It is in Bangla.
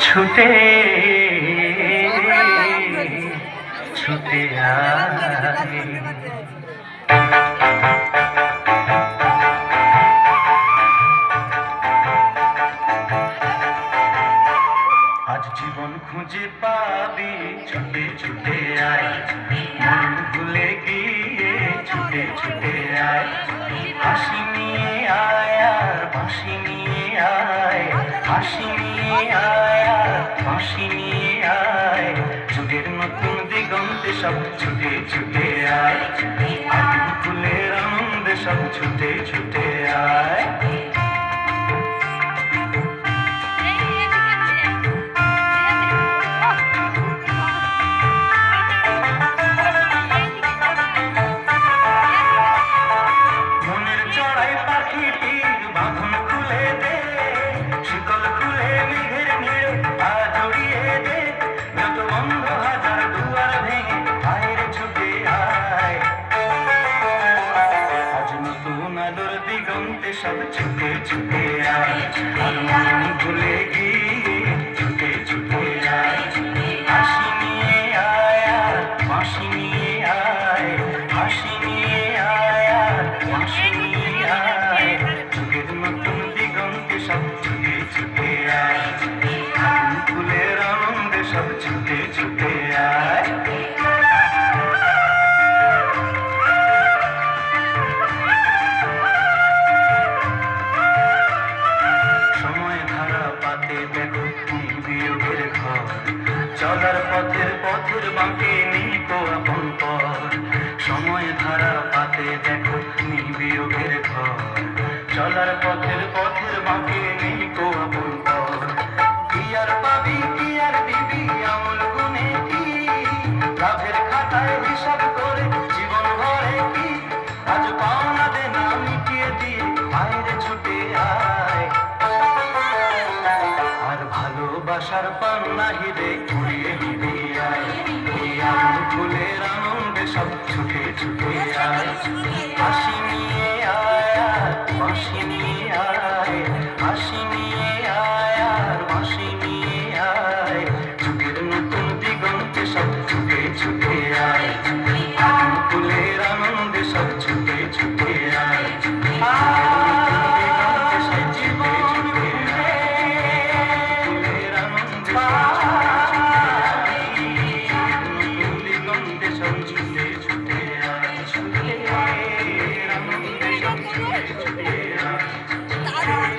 ছুটে ছুটে আয়। আজ জীবন খুঁজে পাবি, ছুটে ছুটে আয়। মন ভুলে গিয়ে ছুটে ছুটে আয়। হাসি নিয়ে আয় আর বাঁশি নিয়ে আয়, হাসি নিয়ে আয় আর বাঁশি নিয়ে আয়। যুগের নতুন দিগন্তে সব ছুটে ছুটে আয়। আগুন ফুলের আনন্দে সব ছুটে ছুটে আয়। সব ছুটে ছুটে আয়, আর মন ভুলে গিয়ে ছুটে ছুটে আয়। হাসি নিয়ে আয় আর বাঁশি নিয়ে আয়, হাসি নিয়ে আয় আর বাঁশি নিয়ে আয়। যুগের নতুন দিগন্তে সব ছুটে ছুটে আয়। আগুন ফুলের আনন্দে সব ছুটে ছুটে আয়। চলার পথের পথের বাঁকে নিকো আপন পর, সময় ধারা পাতে দেখো নিবিয়োগের ঘর। চলার পথের পথের বাঁকে নিকো আপন পর। কি আর পাবি কি আর দিবি আমল গুনে কি, লাভের খাতায় হিসাব করে জীবন ভরে কি। আজ পাওনা দেনা মিটিয়ে দিয়ে বাইরে ছুটে আয়। আর ভালোবাসার পান্না হিরে